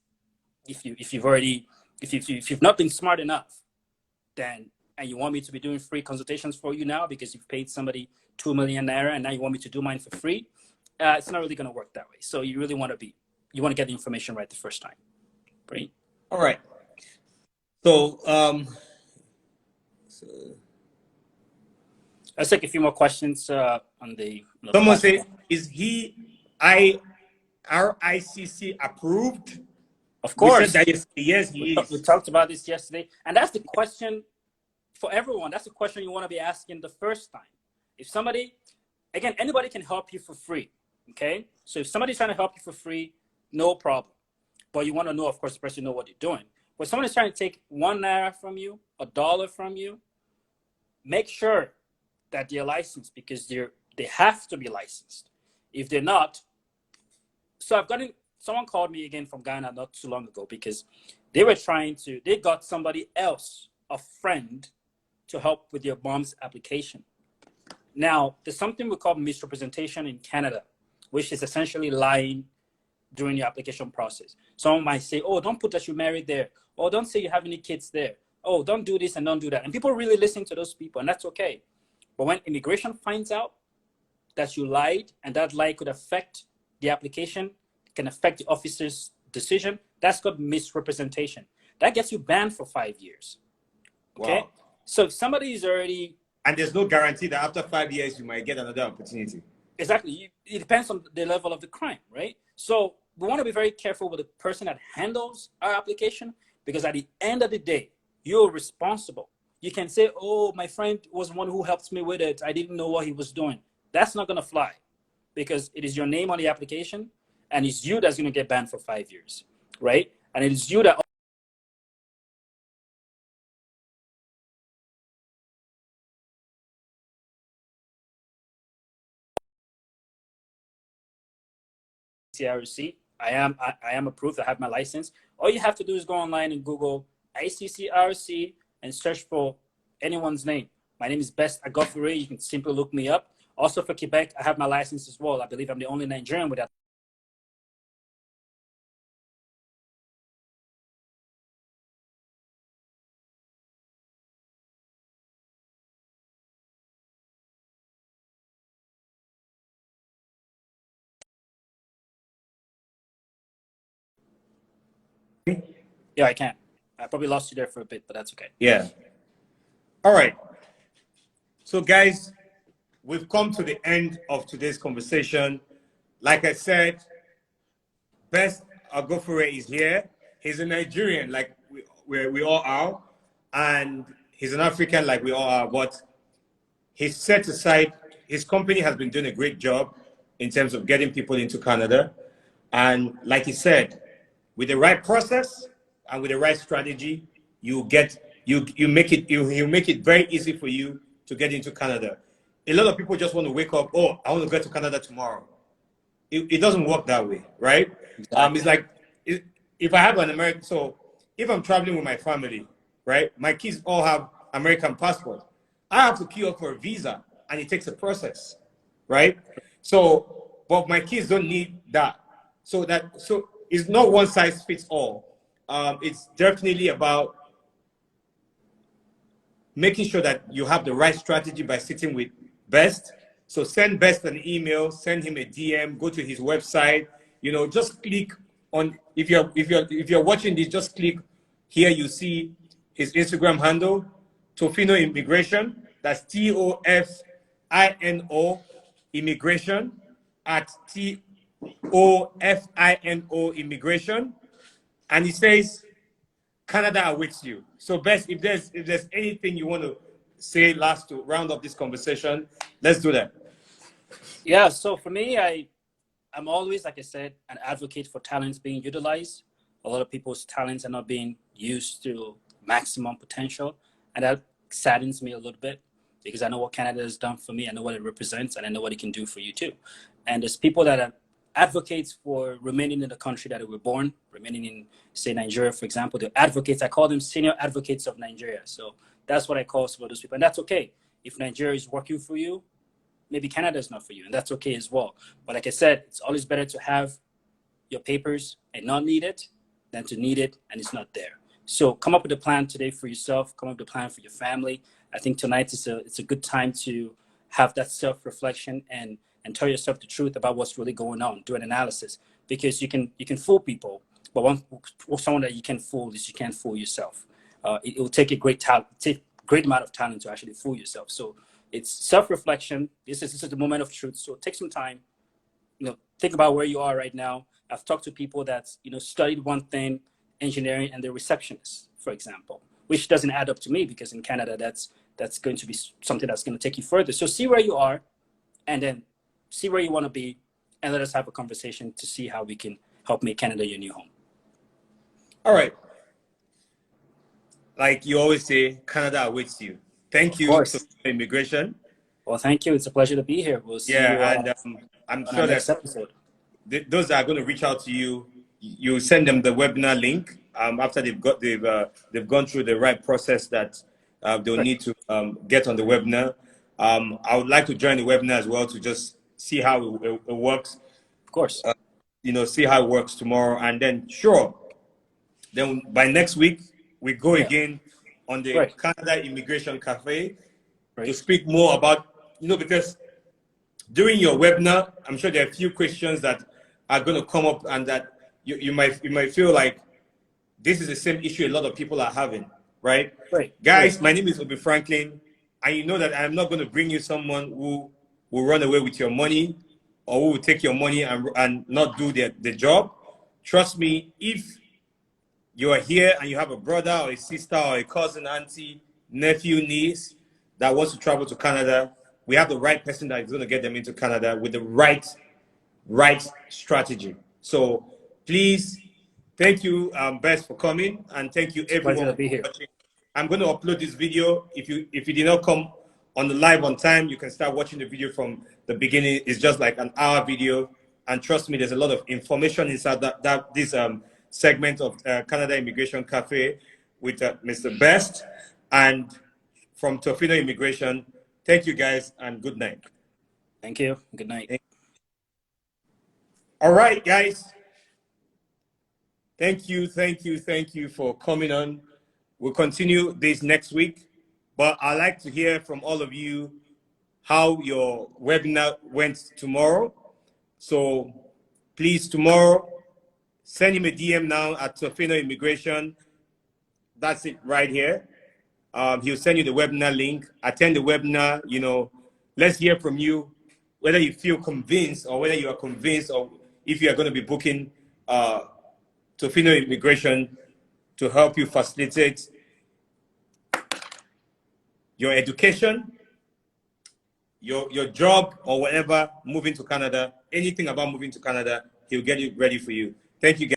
if you've not been smart enough, then and you want me to be doing free consultations for you now because you've paid somebody 2 million naira and now you want me to do mine for free, it's not really going to work that way. So you really want to get the information right the first time, right? All right. So, let's take a few more questions on the someone say, is he RICC approved? Of course. We said that yes, he is. We talked about this yesterday. And that's the question for everyone. That's the question you want to be asking the first time. If somebody, again, anybody can help you for free, okay? So if somebody's trying to help you for free, no problem. But you want to know, of course, the person know what you're doing. When someone is trying to take 1 naira from you, $1 from you, make sure that they're licensed because they have to be licensed. If they're not, so someone called me again from Ghana not too long ago because they got somebody else, a friend, to help with your mom's application. Now, there's something we call misrepresentation in Canada, which is essentially lying during your application process. Someone might say, oh, don't put that you're married there. Oh, don't say you have any kids there. Oh, don't do this and don't do that. And people really listen to those people, and that's okay. But when immigration finds out that you lied and that lie could affect the application, can affect the officer's decision, that's called misrepresentation. That gets you banned for 5 years. Okay? Wow. So if somebody is already... And there's no guarantee that after 5 years, you might get another opportunity. Exactly. It depends on the level of the crime, right? So we want to be very careful with the person that handles our application, because at the end of the day, you're responsible. You can say, oh, my friend was one who helped me with it. I didn't know what he was doing. That's not going to fly, because it is your name on the application, and it's you that's going to get banned for 5 years, right? And it is you that ICCRC. I am approved. I have my license. All you have to do is go online and Google ICCRC and search for anyone's name. My name is Best Agofure. You can simply look me up. Also for Quebec, I have my license as well. I believe I'm the only Nigerian with that. Yeah, I can. I probably lost you there for a bit, but that's okay. Yeah. All right. So, guys, we've come to the end of today's conversation. Like I said, Best Agofure is here. He's a Nigerian, like we all are, and he's an African, like we all are. But he's set aside. His company has been doing a great job in terms of getting people into Canada, and like he said, with the right process and with the right strategy, you make it very easy for you to get into Canada. A lot of people just want to wake up. Oh, I want to get to Canada tomorrow. It doesn't work that way, right? Exactly. It's like if I have an American, so if I'm traveling with my family, right? My kids all have American passports. I have to queue up for a visa, and it takes a process, right? So, but my kids don't need that. So it's not one size fits all. It's definitely about making sure that you have the right strategy by sitting with Best. So send Best an email, send him a DM, go to his website. Just click on if you're watching this, just click here. You see his Instagram handle, Tofino Immigration. That's TOFINO Immigration at TOFINO Immigration, and he says Canada awaits you. So, Best, if there's anything you want to say last to round up this conversation, let's do that. Yeah, so for me, I'm always, like I said, an advocate for talents being utilized. A lot of people's talents are not being used to maximum potential, and that saddens me a little bit, because I know what Canada has done for me. I know what it represents, and I know what it can do for you too. And there's people that are advocates for remaining in the country that they were born, remaining in, say, Nigeria, for example. They're advocates. I call them senior advocates of Nigeria. So that's what I call some of those people. And that's okay. If Nigeria is working for you, maybe Canada is not for you, and that's okay as well. But like I said, it's always better to have your papers and not need it than to need it and it's not there. So come up with a plan today for yourself. Come up with a plan for your family. I think tonight it's a good time to have that self-reflection and tell yourself the truth about what's really going on. Do an analysis, because you can fool people, but someone that you can fool is you can't fool yourself. It will take a great amount of talent to actually fool yourself. So it's self-reflection. This is the moment of truth. So take some time. Think about where you are right now. I've talked to people that studied one thing, engineering, and they're receptionists, for example, which doesn't add up to me, because in Canada that's going to be something that's going to take you further. So see where you are, and then see where you want to be, and let us have a conversation to see how we can help make Canada your new home. All right. Like you always say, Canada awaits you. Thank you to Immigration. Well, thank you. It's a pleasure to be here. We'll see you and I'm sure next that episode. Those that are going to reach out to you, you send them the webinar link after they've gone through the right process that they'll need to get on the webinar. I would like to join the webinar as well to just see how it works. Of course. See how it works tomorrow, and then then by next week we go again on the Canada Immigration Cafe to speak more about because during your webinar, I'm sure there are a few questions that are going to come up, and that you might feel like this is the same issue a lot of people are having, right? Guys, my name is Obi Franklin, and you know that I'm not going to bring you someone who will run away with your money or who will take your money and not do the job. Trust me, if you are here and you have a brother or a sister or a cousin, auntie, nephew, niece that wants to travel to Canada, we have the right person that is going to get them into Canada with the right strategy. So please, thank you, Bess, for coming, and thank you It's a pleasure everyone to for be here. watching. I'm going to upload this video. If you did not come on the live on time, you can start watching the video from the beginning. It's just like an hour video, and trust me, there's a lot of information inside this segment of Canada Immigration Cafe with Mr. Best and from Tofino Immigration. Thank you guys, and good night. Thank you. Good night. All right, guys. Thank you for coming on. We'll continue this next week, but I'd like to hear from all of you how your webinar went tomorrow. So please, tomorrow, send him a DM now at Tofino Immigration. That's it right here. He'll send you the webinar link. Attend the webinar. You know, let's hear from you, whether you feel convinced or whether you are convinced, or if you are going to be booking Tofino Immigration to help you facilitate your education, your job, or whatever, moving to Canada. Anything about moving to Canada, he'll get it ready for you. Thank you, guys.